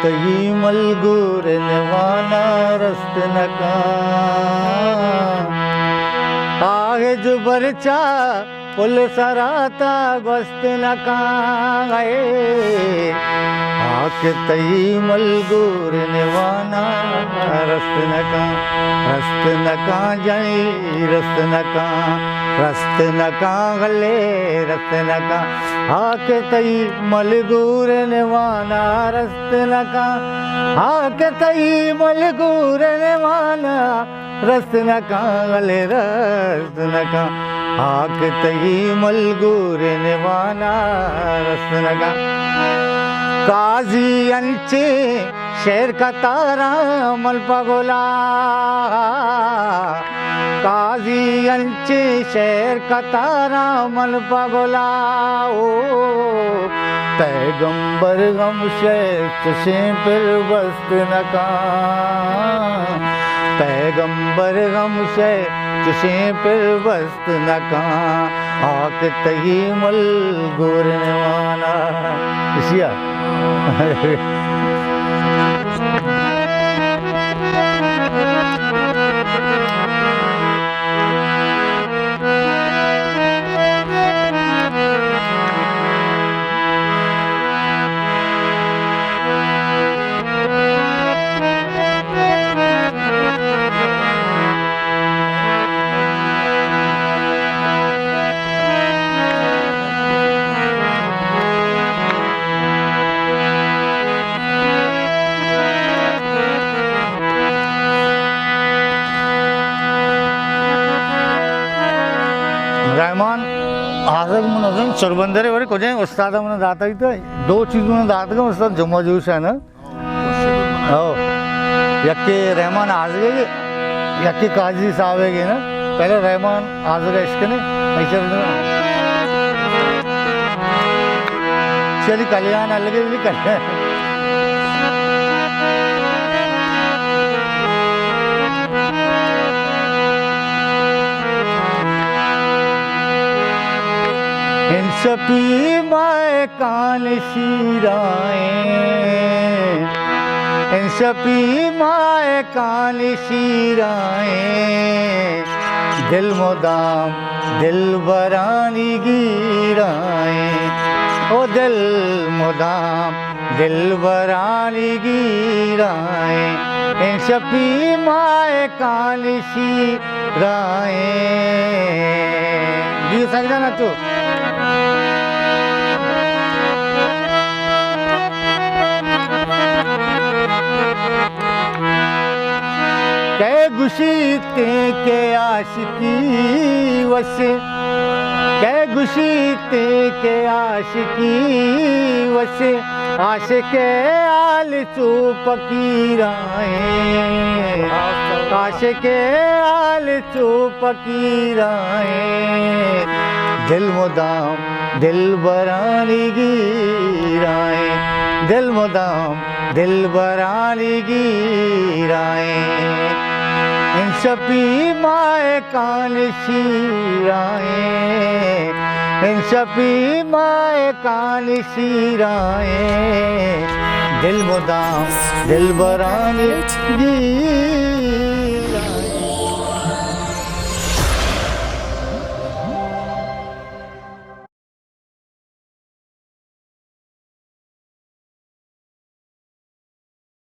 तही मलगूर निवाना रस्त नका आगे जो बरचा पुल सराता गस्त नका आके तही मलगूर निवाना रस्त नका जाई रस्त नका गले रस्त नका आके तई मलगूर निवाना रस्त नका आके तई मलगूर निवाना रस्त नका गले रस्त नका आके तई मलगूर निवाना रस्त नका काजी अंचे शेर का तारा मल पगोला काजी अंचे शेर का तारा मल पगोला ओ पैगंबर गम शेर तुझे फिर बस्त नका पैगंबर गम शेर तुझे फिर बस्त नका आके तही मल गोर निवाना इसिया रहमान आजक मन अजून सरबंदरे वरे कोजे उस्ताद मन दाता इथे दो चीज मन दाता का उस्ताद जमा जोश है ना हो यक्के रहमान आजगे यक्के काजी सावेगे ना पहले रहमान आजगे इसके ने ऐसे चली कल्याण अलगे भी कल्याण सपी माए कान शीराए सपी माए कान शीराए दिल मुदाम दिल बरानी गिराए ओ दिल मुदाम दिल बरानी गिराए सपी माए कान शीराए जी सकता ना तू कै गुशीते के आशिकी वसे कै गुशीते के आशिकी वसे आशिके आल चूप कीराए आशिके आल चूप कीराए दिल मुदाम दिल बरानी गिराए दिल मुदाम दिल बरानी गिराए सपी माए कान शीराए सपी माए कान शीराए दिल मुदाम दिल बरानी गिराए